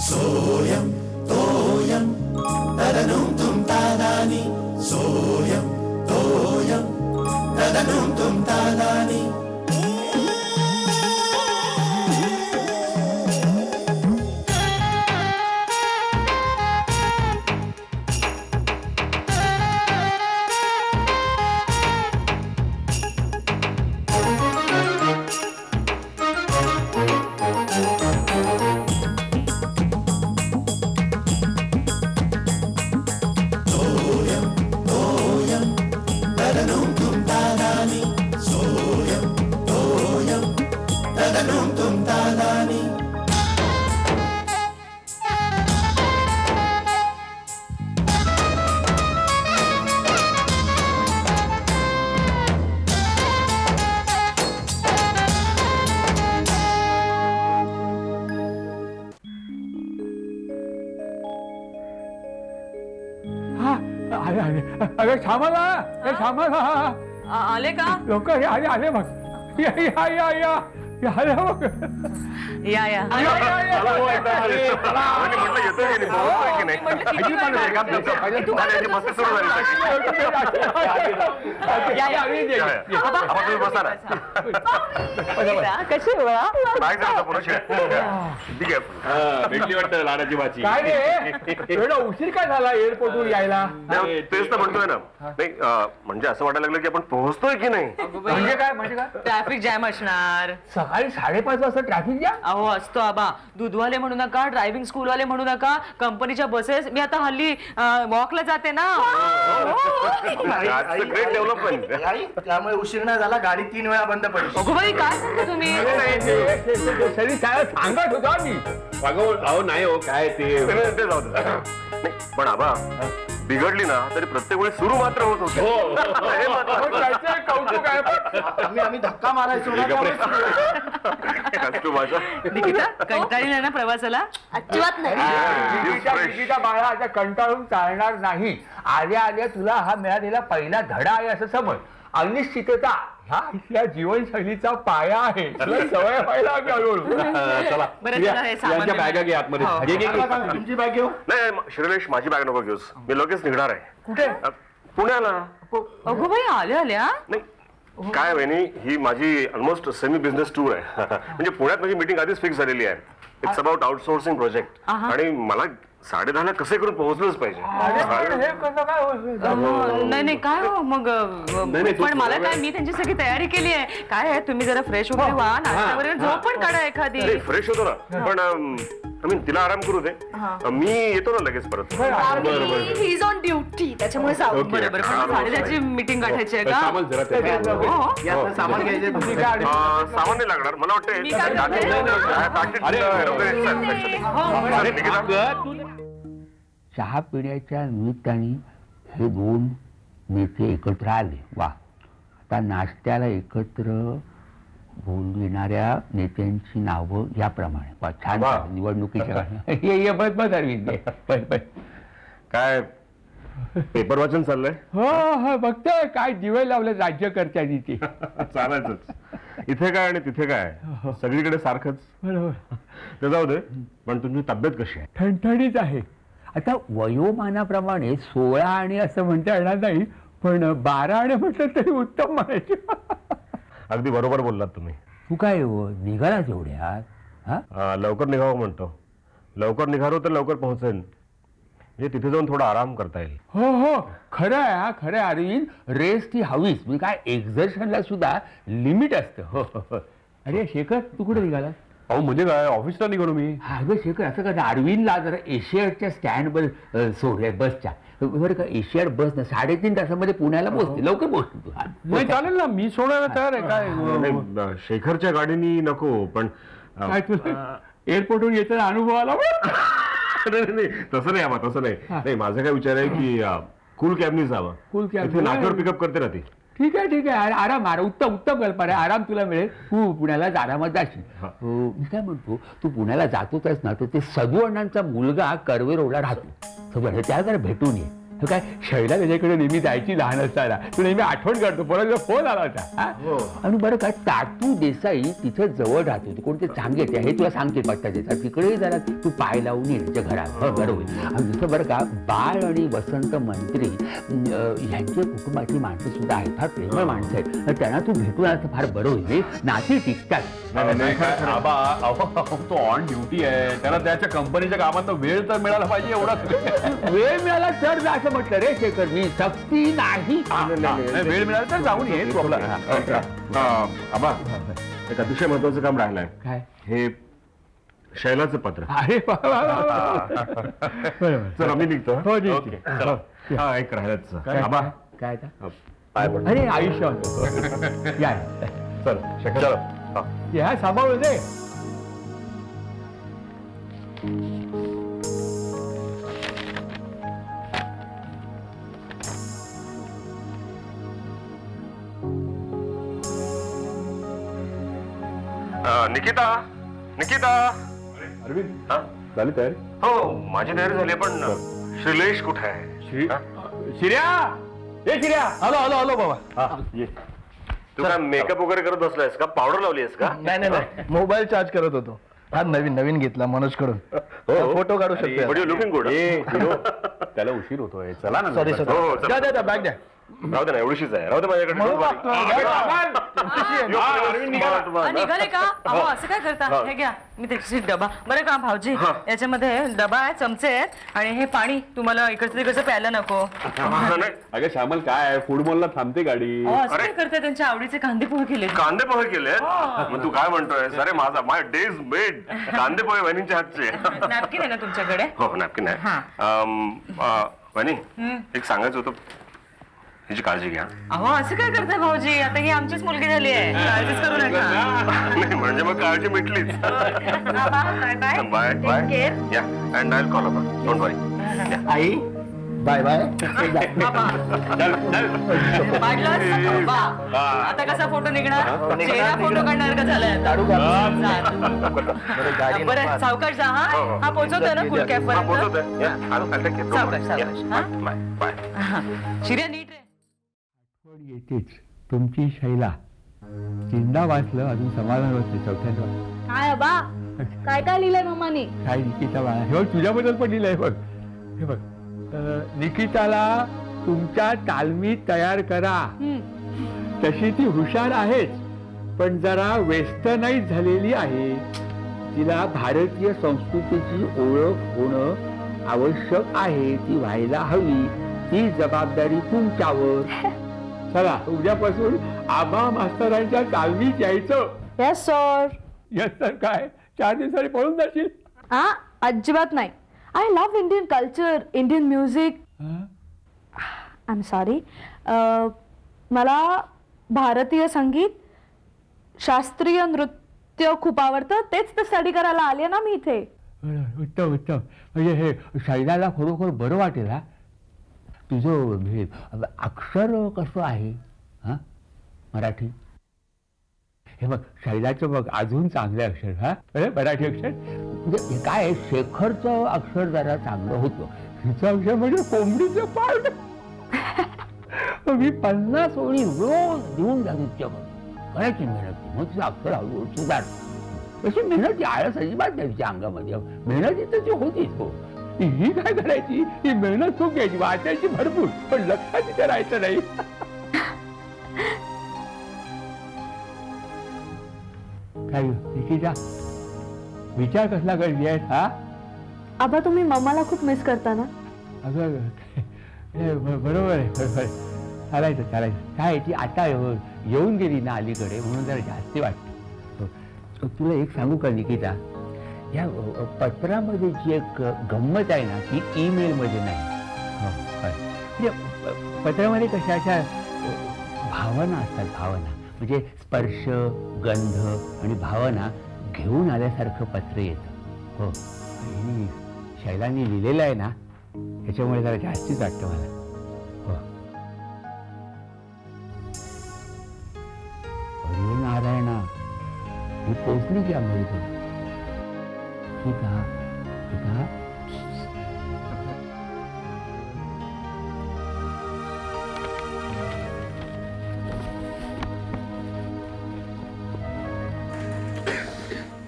सोयम तोयम तदनुम तुम तादानी सोयम तोयम तदनुम तुम तादानी अरे थांबा थांबा आले का लोक आले आले मग या या या या आले मग या या कशी भेटली वाटतं लाडाची बाची. काय रे एवढा उशीर काय झाला एअरपोर्टवर यायला? तेच तर म्हणतोय ना. नाही म्हणजे असं वाटायला लागलं की आपण पोहोचतोय की नाही. म्हणजे काय म्हणजे काय? ट्रॅफिक जॅम असणार. सकाळी 5:30 वाजता ट्रॅफिक जॅम? अहो असतो आबा. दूधवाले म्हणू नका, ड्रायव्हिंग स्कूलवाले म्हणू नका, कंपनीच्या बसेस. मी आता हल्ली वॉकला जाते ना. Great development. त्यामुळे उशीर नाही झाला. गाडी 3 वेळा बंद पडली. अगो बाई काय सांगता तुम्ही? सांगत होता मी. अहो नाही हो काय ते जाऊ दे. पण आबा बिघडली ना तरी प्रत्येक वेळी सुरू मात्र होत होते. कौतुक आहे. आम्ही धक्का मारायचो. निकिता कंटाळली ना प्रवासाला? अजिबात नाही. निकिता बाळा आता कंटाळून चालणार नाही. आल्या आल्या तुला हा मिळालेला पहिला धडा आहे असं समज. अनिश्चितता हा इथल्या जीवनशैलीचा पाया आहे. सवय व्हायला हवी हळूहळू. चला बॅगा घे आतमध्ये. तुमची बॅग घेऊ? नाही श्रीलेश माझी बॅग नको घेऊस. मी लगेच निघणार आहे. कुठे? पुण्याला. अगो बाई आल्या आल्या. नाही काय वहिनी ही माझी ऑलमोस्ट सेमी बिझनेस टूर आहे. म्हणजे पुण्यात माझी मीटिंग आधीच फिक्स झालेली आहे. It's about outsourcing project. आणि मला 10:30 कसे करून पोहोचलंच पाहिजे. नाही नाही काय हो मग. पण मला काय मी त्यांची सगळी तयारी केली आहे. काय आहे तुम्ही जरा फ्रेश वगैरे व्हा. नाश्ता वगैरे झोप पण काढा एखादी. फ्रेश होतो ना. पण तिला आराम करू दे. मी येतो ना लगेच परत. ही इज ऑन ड्युटी त्याच्यामुळे जाऊ. बरोबर. पण 10:30ची मीटिंग गाठायची आहे का? सामान घ्यायचे. सामान नाही लागणार मला वाटतं. चहा पिण्याच्या निमित्ताने हे दोन नेते एकत्र आले. वा. आता नाश्त्याला एकत्र बोलविणाऱ्या नेत्यांची नावं याप्रमाणे. वा छान. निवडणुकीच्या ये बस अरविंद काय पेपर वाचन चाललंय? हो हो बघतोय काय दिवे लावले राज्यकर्त्यांनी ते. चालायचंच. इथे काय आणि तिथे काय सगळीकडे सारखंच. बरोबर. ते जाऊ दे. पण तुमची तब्येत कशी आहे? ठणठणीत आहे. आता वयोमानाप्रमाणे 16 आणि असं म्हणता येणार नाही. पण 12 आणि म्हटलं तरी उत्तम म्हणायचे. अगदी बरोबर बोललात तुम्ही. तू काय निघाला तेवढ्यात? लवकर निघावं म्हणतो. लवकर निघालो तर लवकर पोहोचेल. म्हणजे तिथे जाऊन थोडा आराम करता येईल. हो हो खरं आहे. हा खरं आहे अरविंद. रेस्ट ही हवीच. मी काय एक्झर्शनला सुद्धा लिमिट असतं. हो हो. अरे शेखर तू कुठे निघाला? अहो म्हणजे काय ऑफिसला निघालो मी. अगं शेखर असं का अरविंदला जरा एशियाडच्या स्टँडवर सोडल्या बसच्या. बरं का एशियाड बस ना 3.5 तासामध्ये पुण्याला पोहोचते. लवकर पोहोचतो तू. नाही चालेल ना. मी सोडायला तयार आहे. काय शेखरच्या गाडीनी नको. पण काय तुला एअरपोर्टवर येताना अनुभव आला? नाही तसं नाही आबा तसं नाही. नाही माझा काय विचार आहे की कूल कॅबनी जावं. कूल कॅब इथे नाक्यावर पिकअप करते ना ती. ठीक आहे ठीक आहे. आराम आराम उत्तम उत्तम कल्पना आहे. आराम तुला मिळेल. तू पुण्याला आरामात जाशील. मी काय म्हणतो तू पुण्याला जातोच ना तर ते सदू अण्णांचा मुलगा कर्वे रोडला राहतो. बरं त्याला जरा भेटून ये. काय शैला त्याच्याकडे नेहमी जायची लहान असताना तू नेहमी आठवण करतो परत फोन आला होता हा? आणि बरं का टाटू देसाई तिथं जवळ राहत होती कोणते चांगले ते हे तुला सांगते पत्ता देतात तिकडे जरा तू पाय लावून ये त्यांच्या घरात बरोबर. आणि दुसरं बरं का बाळ आणि वसंत मंत्री ह्यांच्या कुटुंबाची माणसं सुद्धा आहेत फार प्रेमळ माणसं आहेत त्यांना तू भेटून आलं तर फार बरं होईल नाती टिकतात. तो ऑन ड्युटी आहे त्याला त्याच्या कंपनीच्या कामात वेळ तर मिळाला पाहिजे एवढा वेळ मिळाला तर असं म्हटलं रे शेखर मी सक्ती नाही. वेळ मिळाला तर जाऊन ये तू आपला. आबा एक अतिशय महत्वाचं काम राहिलंय काय हे शैलाचं पत्र. अरे चल आम्ही निघतो. हो हा एक राहिलं आबा काय पाय पड. अरे आयुष्य या चल शेखर या सांभाळू दे. निकिता निकिता अरविंद हा? झाली तयारी. हो माझी तयारी झाली पण श्रीलेश कुठे आहे? हा? शिर्या ए शिर्या आलो आलो आलो बाबा ये. तू काय मेकअप वगैरे करत बसलायस का पावडर लावलीस का? नाही मोबाईल चार्ज करत होतो हा नवीन घेतला मनोज कडून फोटो काढू शकतो. But you looking good. त्याला उशीर होतोय चला ना. सॉरी हो, चल. द्या बॅग द्या. राहू दे ना एवढीशीच आहे राहू दे माझ्याकडे. निघाले का अहो असं काय करता हे घ्या मी त्याची डबा बरं का भाऊजी याच्यामध्ये डबा आहे चमचे आहेत आणि हे पाणी तुम्हाला इकडचं तिकडचं प्यायला नको. अगं श्यामल काय फूड मॉलला थांबते गाडी. असं काय करताय त्यांच्या आवडीचे कांदे पोहे केले. कांदे पोहे केले मग तू काय म्हणतोय? अरे माझा माय डेज मेड कांदे पोहे वहिनीच्या हातचे. नॅपकिन आहे ना तुमच्याकडे? हो नॅपकिन आहे. वहिनी एक सांगायचं होतं हिची काळजी घ्या. अहो असं काय करताय भाऊजी आता ही आमचीच मुलगी झाली आहे काळजीच करू नका. नाही म्हणजे मग काळजी मिटलीच. बाय बाय बाय बाय या and I will call up don't worry. आई बाय बाय. आता कसा फोटो निघणार चेहरा फोटो काढणार का झालाय. बरं सावकाश जा हा पोहोचवतोय ना फुल कॅप पर्यंत. शिर्या नीट रे. येतेच तुमची शैला चिंदा वाचलं अजून समाधान वाचले चौथ्यांदा. काय अबा काय काय लिहिलंय मम्मानी? काय निकिता बाळा हे बघ तुझ्याबद्दल पण लिहिलंय बघ हे बघ निकिताला तुमच्या तालमीत तयार करा. तशी ती हुशार आहेच पण जरा वेस्टर्नाइज झालेली आहे. तिला भारतीय संस्कृतीची ओळख होणं आवश्यक आहे. ती व्हायला हवी. ती जबाबदारी तुमच्यावर. चला उद्यापासून आबा मास्तरांच्या तालमीत यायचं. Yes sir. येस सर काय 4 दिवसांनी पळून जाशील? हा अजिबात नाही. I love Indian culture Indian music. I am sorry मला भारतीय संगीत शास्त्रीय नृत्य खूप आवडतं. तेच तर स्टडी करायला आले ना मी इथे. उत्तम उत्तम. म्हणजे हे शैलाला खरोखर बरं वाटेल. हा तुझं हे अक्षर कसं आहे हा मराठी? हे बघ शैलाचं बघ अजून चांगले अक्षर. हा मराठी अक्षर म्हणजे हे काय शेखरचं अक्षर जरा चांगलं होतं. हिचं अक्षर म्हणजे कोंबडीचं पार्ट. मी 50 ओळी रोज देऊन जायचं करायची मेहनत. मग तुझं अक्षर हळूहळू सुधार. तशी मेहनत आळस अजिबात नाही तिच्या अंगामध्ये. मेहनत तर ती होतीच हो. ही काय करायची ही मेहनत खूप घ्यायची वाचायची भरपूर पण लक्षात तिथे राहायचं नाही. काय निकिता विचार कसला करली आहेस? हा आबा तुम्ही मम्माला खूप मिस करता ना? अगं बरोबर आहे बरोबर आहे. चालायचं चालायचं काय ती आता येऊन गेली ना अलीकडे म्हणून जरा जास्ती वाटते. तुला एक सांगू का निकिता या पत्रामध्ये जी एक गंमत आहे ना ती ईमेल मध्ये नाही. म्हणजे पत्रामध्ये कशा अशा भावना असतात. भावना म्हणजे स्पर्श गंध आणि भावना घेऊन आल्यासारखं पत्र येतं. हो शैलांनी लिहिलेलं आहे ना ह्याच्यामुळे जरा जास्तीच वाटतं मला. हो अरे नारायणा ही पोचली की अमेरिकेत. ठीक आहे ठीक आहे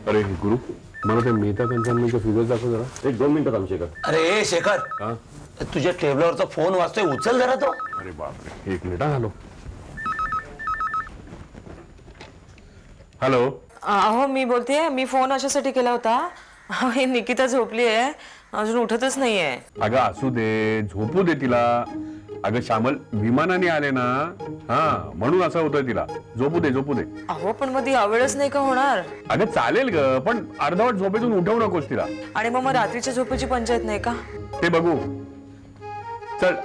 अरे गुरु मला ते मेहता कंसांचे फिगर्स दाखव जरा. 1-2 मिनिटात आमच्या का. अरे शेखर, तुझ्या टेबलावरचा फोन वाजतोय, उचल जरा तो. अरे बापरे, 1 मिनिट. Hello hello. अहो मी बोलतेय, मी फोन अशासाठी केला होता. ही निकिता झोपली आहे, अजून उठतच नाहीये. अगं असू दे, झोपू दे तिला. अगं श्यामल विमानाने आले ना, हा म्हणून असं होतंय तिला. झोपू दे झोपू दे. अहो पण मग ती अवेळच नाही का होणार? अगं चालेल ग, पण अर्धवट झोपेतून उठवू नकोस तिला. आणि मग रात्रीच्या झोपेची पंचायत नाही का? ते बघू. चल.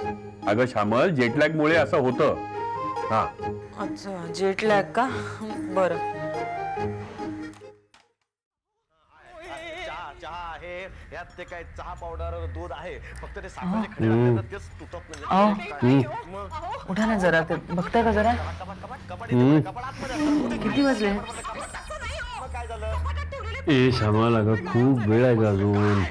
अगं श्यामल जेटलॅग मुळे असं होतं. हा अच्छा, जेट लॅग का? बरं. चहा आहे, यात ते काय चहा पावडर दूध आहे, फक्त ते साखरेचे खडे घातले तर तेच तुटत नाही. उठा ना जरा, ते बघताय का जरा? किती वाजले? ए श्यामल अगं खूप वेळ आहे का अजून.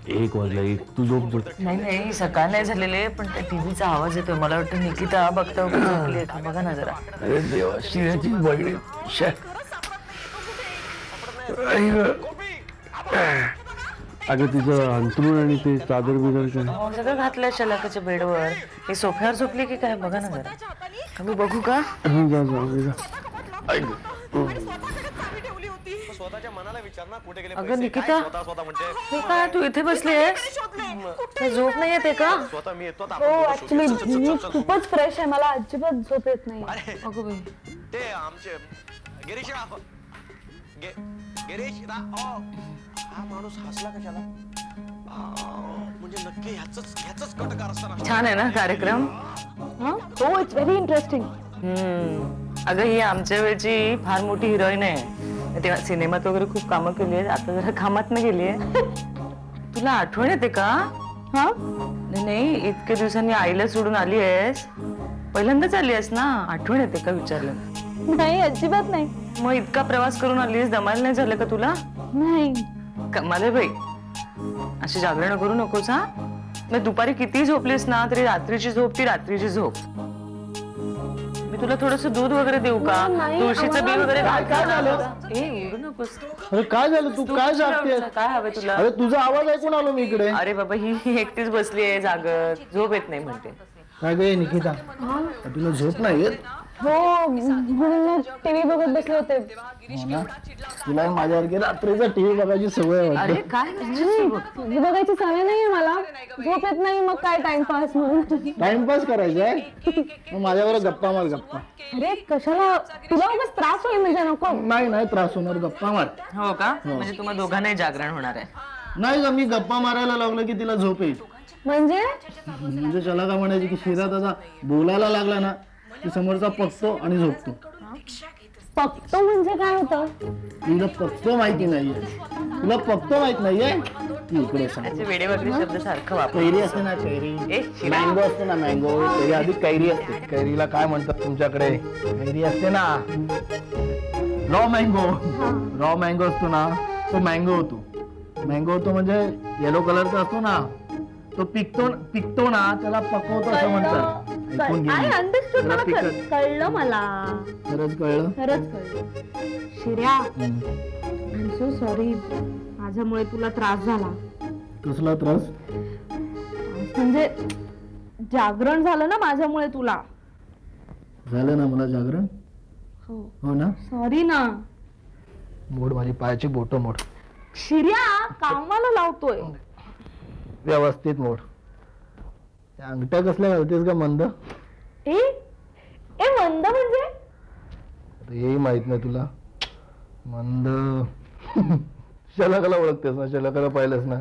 1 वाजला. तू झोप. नाही सकाळ नाही झालेले, पण त्या टीव्हीचा आवाज येतोय. मला वाटतं निकिता बघता झोपली का बघा ना जरा. अरे देवा, शिऱ्याची बहिणी. अगं तिचं अंथरूण आणि ते चादर बिदर सगळं घातलंय शलाकाच्या बेडवर. ही सोफ्यावर झोपली की काय बघा ना जरा. मी बघू का? स्वतःच्या मनाला विचार ना, कुठे गेले अगं निकिता, स्वतः म्हणते. हे काय तू इथे बसली आहेस? झोप नाही येते का? स्वतः मी येतो. हो ऍक्च्युली मी खूपच फ्रेश आहे, मला अजिबात झोप येत नाही. अगं बाई, ते आमचे गिरीश गिरीश हा माणूस हसला कशाला? म्हणजे नक्की ह्याच कटकार असताना. छान आहे ना कार्यक्रम? हो, इट्स व्हेरी इंटरेस्टिंग. अगं ही आमच्या वेळची फार मोठी हिरोईन आहे. तेव्हा सिनेमात वगैरे खूप कामं केली आहेत, आता जरा कामात नाही गेली आहे. तुला आठवण येते का? हा नाही, इतक्या दिवसांनी आईला सोडून आली आहेस. पहिल्यांदाच आली आहेस ना? आठवण येते का विचारलं? नाही, अजिबात नाही. मग इतका प्रवास करून आलीस, दमायला नाही झालं का तुला? नाही. कमाल आहे बाई. अशी जागरण करू नकोस हा. मग दुपारी किती झोपलीस ना तरी रात्रीची झोप ती रात्रीची झोप. मी तुला थोडस दूध वगैरे देऊ का? तुळशीचं बी वगैरे काय झालं? एवढू नकोस. अरे काय झालं, तू काय जागतेस? काय हवं तुला? अरे तुझा आवाज ऐकून आलो मी इकडे. अरे बाबा, ही एकटीच बसली आहे जागत, झोप येत नाही म्हणते. काय गे निकिता, तुला झोप नाही येत? हो, म्हणून टीव्ही बघत बसले होते. तुला माझ्यासारखी रात्रीचा टीव्ही बघायची सवय अरे वाटते. काय टीव्ही बघायची सवय नाहीये मला, झोप येत नाही, मग काय टाइमपास म्हणून. टाइमपास करायचा आहे मग माझ्याबरोबर गप्पा मार. गप्पा? अरे कशाला, तुला उगाच त्रास होईल म्हणजे नको. नाही त्रास होणार, गप्पा मार. हो का? म्हणजे तुम्हाला दोघांनाही जागरण होणार आहे? नाही का, मी गप्पा मारायला लागलो की तिला झोप येईल. म्हणजे त्याला का म्हणायची की शिरा दादा बोलायला लागला ना की समोरचा पकतो आणि झोपतो. पकतो म्हणजे काय होतं? तुला पकतो माहिती नाहीये? तुला पकतो माहित नाहीये? इकडे सांग. वेडेवाकडे शब्द सारखं वापर. कैरी असते ना, कैरी. मँगो असते ना, मँगो. त्याच्या आधी कैरी असते. कैरीला काय म्हणतात तुमच्याकडे? कैरी असते ना, रॉ मँगो. रॉ मँगो असतो ना, तो मँगो होतो. मँगो होतो म्हणजे येलो कलरचा असतो ना, तो पिकतो ना, त्याला पकवतो असं म्हणतात. ऐकून घे. कळलं मला. खरंच कळलं? खरंच कळलं. शिर्या, आय एम सो सॉरी, माझ्यामुळे तुला त्रास झाला. कसला त्रास? म्हणजे जागरण झालं ना माझ्यामुळे तुला. झालं ना मला जागरण? हो ना. सॉरी ना. मोड माझी पायाची बोट मोड. शिर्या, कामाला लावतोय. व्यवस्थित मोड. त्या अंगठ्या कसल्या घालतेस का मंद? ए मंद म्हणजे? हेही माहित नाही तुला. मंद शलाकाला ओळखतेस ना? शलाकाला पाहिलंस ना?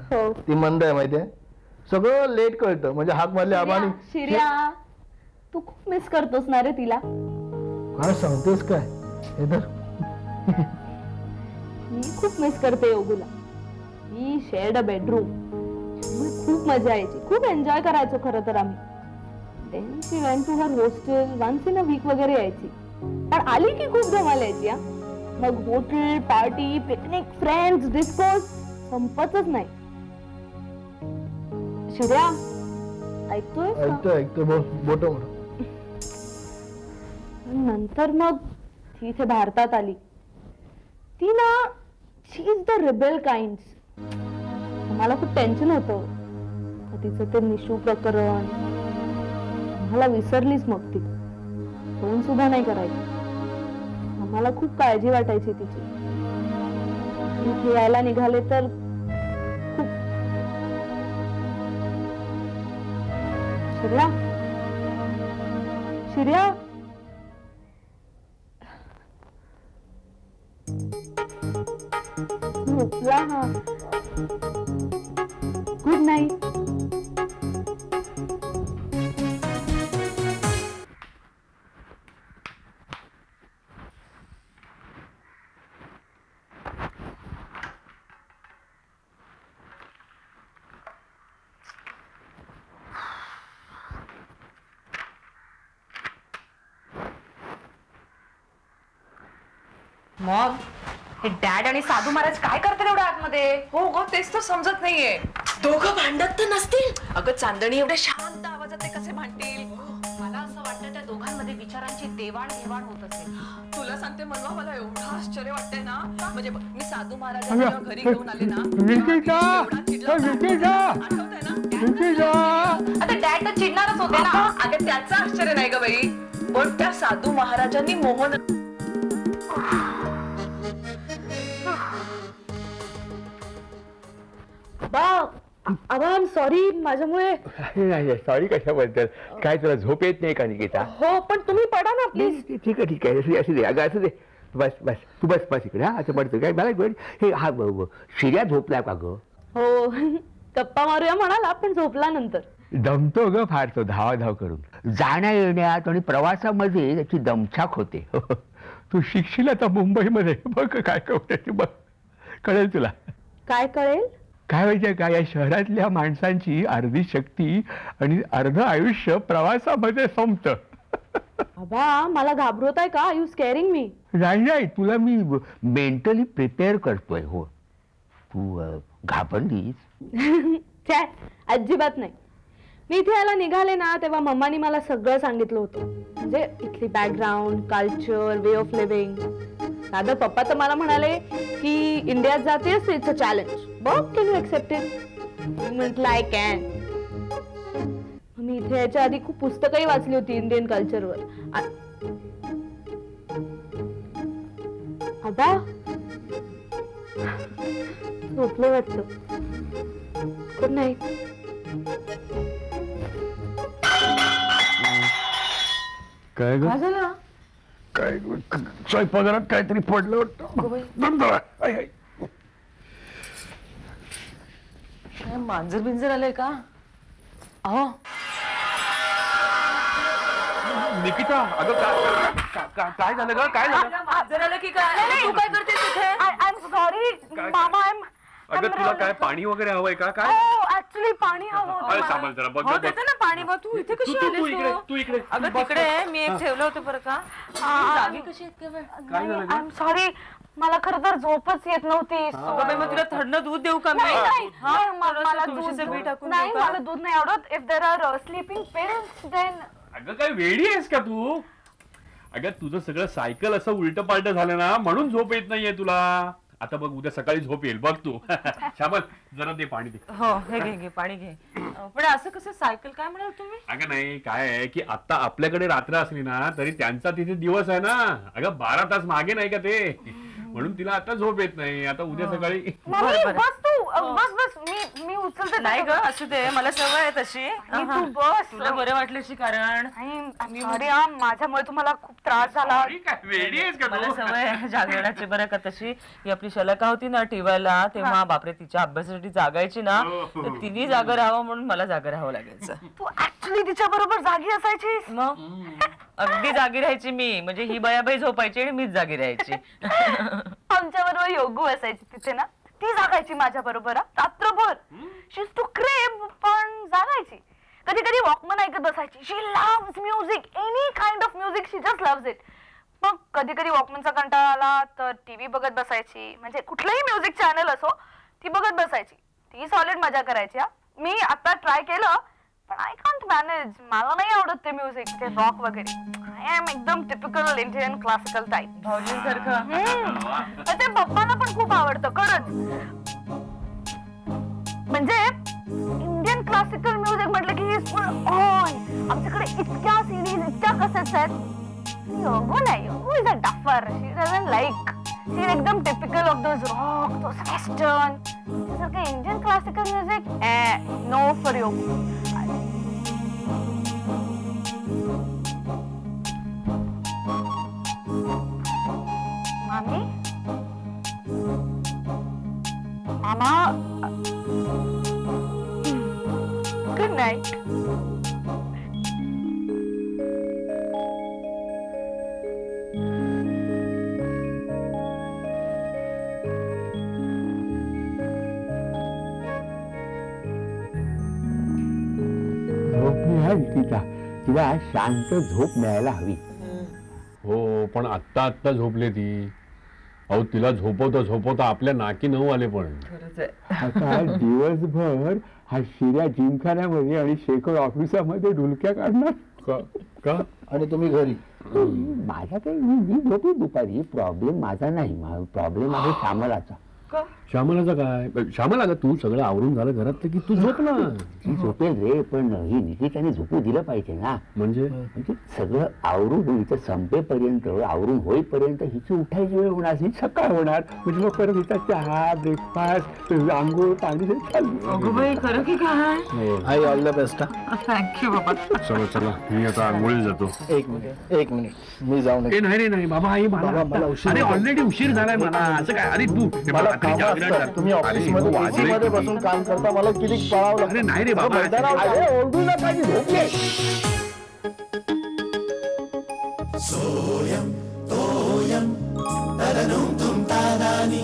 ती मंद आहे माहितीये. सगळं लेट कळतं. म्हणजे हाक मारले आबानी. शिर्या, तू खूप मिस करतोस ना रे तिला. काय सांगतेस काय? हे तर मी खूप मिस करते योगूला. मी शेअर्ड अ बेडरूम. खूप मजा यायची, खूप एन्जॉय करायचो खरं तर आम्ही. Then she went to her hostel. Once in a week वगैरे यायची, पण आली की खूप धमाल यायची. मग hotel, party, picnic, friends, discos, संपतच नाही. शिर्या, ऐकतोय? बोल. बोट मोड. नंतर मग ती इथे भारतात आली. ती ना शी इज द रिबेल काइंड. मला खूप टेन्शन होतं तिचं ते निशू प्रकरण. मला विसरलीच मग ती फोन सुद्धा नाही करायची. आम्हाला खूप काळजी वाटायची तिची. इथे यायला निघाले तर खूप. शिर्या शिर्या झोपला हा. Good night. मग हे डॅड आणि साधू महाराज काय करतात एवढ्या आतमध्ये? हो गो, तेच तर समजत नाहीये. दोघं भांडत तर नसतील? अगं चांदणी एवढ्या शांत आवाजात ते कसे भांडतील? मला असं वाटतं त्या दोघांमध्ये विचारांची देवाणघेवाण होत असेल. तुला सांगते मला एवढं आश्चर्य वाटतंय ना. म्हणजे बघ, मी साधू महाराजांना जेव्हा घरी घेऊन आले ना, आठवतंय ना? आता डॅड तर चिडणारच होते ना. अगं त्याचं आश्चर्य नाही ग बाई, पण त्या साधू महाराजांनी मोहन आम सॉरी माझ्यामुळे. सॉरी कशाबद्दल? काय तुला झोप येत नाही का निकिता? हो पण तुम्ही पडा ना प्लीज. ठीक आहे ठीक आहे, असू दे अगं असू दे. बस बस तू बस इकडे. हा असं पडतो काय मला हे हा शिर्या झोपला का ग? हो गप्पा मारूया म्हणाला पण झोपला नंतर. दमतो ग फार तो धावाधाव करून. जाण्या येण्यात आणि प्रवासामध्ये त्याची दमछाक होते. तू शिकशील आता मुंबईमध्ये. बघ काय कवट्याची बघ, कळेल तुला. काय कळेल? काय माहितीये का, या शहरातल्या माणसांची अर्धी शक्ती आणि अर्ध आयुष्य प्रवासामध्ये संपतं. बाबा मला घाबरवताय का? यू स्केअरिंग मी. नाही तुला मी मेंटली प्रिपेअर करतोय. हो तू घाबरलीस? अजिबात नाही. मी इथे यायला निघाले ना तेव्हा मम्मानी मला सगळं सांगितलं होतं. म्हणजे इथली background, culture, way of living. दादा पप्पा तर मला म्हणाले की इंडियात जातेस इट्स अ चॅलेंज, बघ कॅन यू एक्सेप्ट इट? म्हटलं आय कॅन. मी इथे याच्या आधी खूप पुस्तकंही वाचली होती इंडियन कल्चरवर. आबा झोपले वाटतं. Good night. काय ग? झालं? काय स्वयंपाकघरात काहीतरी पडलं वाटतं. मांजर बिंजर आलंय का? अहो निकिता, अगं काय झालं ग? काय झालं? मांजर आलं की काय? तू काय करते तिथे? आय एम सॉरी मामा. अगं तुला काय पाणी वगैरे हवंय का? काय ऍक्च्युली पाणी हवं होतं. सामान जरा बघ. हो देते ना पाणी. मग तू इथे कशी आलीस? तू इकडे. अगं तिकडे मी एक ठेवलं होतं बरं का. जागी कशी इतक्या वेळ? काय झालं आय एम सॉरी मला खरं तर झोपच येत नव्हती. अगं बाई, मग तुला थंड दूध देऊ का मी? मला तुळशीचं बी टाकून नाही, देऊ का? मला दूध नाही आवडत. If there are sleeping pills then. अगं काय वेडी आहेस का तू? अगं तुझं सगळं सायकल असं उलट पालट झालं ना, म्हणून झोप येत नाहीये तुला. आता बघ उद्या सकाळी झोप येईल बघ तू. श्यामल जरा दे पाणी दे. हो हे घे पाणी घे. पण असं कसं सायकल काय म्हणाल तुम्ही? अगं नाही काय आहे की आता आपल्याकडे रात्र असली ना तरी त्यांचा तिथे दिवस आहे ना. अगं 12 तास मागे नाही का ते, म्हणून तिला आता झोप येत नाही. आता उद्या सकाळी बस तू बस मी उचलते. नाही ग असू दे, मला सवय आहे तशी. तू बस. तुला बरं वाटल्याशी कारण सॉरी माझ्यामुळे तुम्हाला खूप त्रास झाला. काय वेडी आहेस का मला तू? सवय आहे जागरणाची बरं का तशी. ही आपली शलाका होती ना टीवायला, तेव्हा बापरे तिच्या अभ्यासासाठी जागायची ना, तर तिने जागा राहावं म्हणून मला जागा राहावं लागायचं. तू ऍक्च्युली तिच्या बरोबर जागी असायचीस? मग अगदी जागी राहायची मी. म्हणजे ही बयाबाई झोपायची आणि मीच जागी राहायची. आमच्या बरोबर योगू असायची तिथे ना, ती जागायची माझ्या बरोबर रात्रभर. शी इज टू क्रेब पण जागायची. कधी कधी वॉकमन ऐकत बसायची. She loves music, any kind of music she just loves it. मग कधी कधी वॉकमनचा कंटाळा आला तर टीव्ही बघत बसायची. म्हणजे कुठलंही म्युझिक चॅनल असो ती बघत बसायची. ती सॉलिड मजा करायची. मी आता ट्राय केलं पण आय कांट मॅनेज. मला नाही आवडत ते म्युझिक, ते रॉक वगैरे. आय एम एकदम टिपिकल इंडियन क्लासिकल टाईप. भाऊजींसारखं. ते पप्पांना पण खूप आवडतं खरंच. म्हणजे इंडियन क्लासिकल म्युझिक म्हटलं की फुल ऑन. आमच्याकडे इतक्या सीडीज, इतक्या कसेट्स आहेत. योगो नाही, Yogo is a duffer. She doesn't like. She is एकदम typical of those rock, those western. त्यासारखं Indian classical music no for Yogo. मामी, मामा, गुड नाईट. तिला शांत झोप मिळायला हवी. हो पण आत्ता झोपले ती. अहो तिला झोपवता आपल्या नाकी नऊ आले. पण आता दिवसभर हा शिर्या जिमखान्यामध्ये आणि शेखर ऑफिसामध्ये ढुलक्या काढणार का? आणि तुम्ही घरी. माझा काही मी झोपी दुपारी. प्रॉब्लेम माझा नाही. प्रॉब्लेम आहे श्यामलाचा. श्यामलाचा काय? श्यामला का तू सगळं आवरून झालं घरात की तू झोप ना. ती झोपेल रे, पण ही निकिताने झोपू दिलं पाहिजे ना. म्हणजे सगळं आवरून हिचं संपेपर्यंत, आवरून होईपर्यंत हिची उठायची वेळ होणार, ही सकाळ होणार. म्हणजे मग परत हिचा चहा, ब्रेकफास्ट, आंघोळ, पाणी अगोबाई खरं की काय? आई ऑल द बेस्ट. थँक्यू बाबा. चला मी आता आंघोळीला जातो. एक मिनिट मी जाऊन ए नाही रे नाही बाबा. आई मला उशीर अरे झाला. ऑलरेडी उशीर झालाय मला. असं काय? अरे तू मला काम असतं. तुम्ही ऑफिसमध्ये AC मध्ये बसून काम करता, मला किती पळावं लागतं. अरे नाही रे बाबा. अरे ओरडू नका की झोपले. सोयम तोयम तदनुम तुम तादानी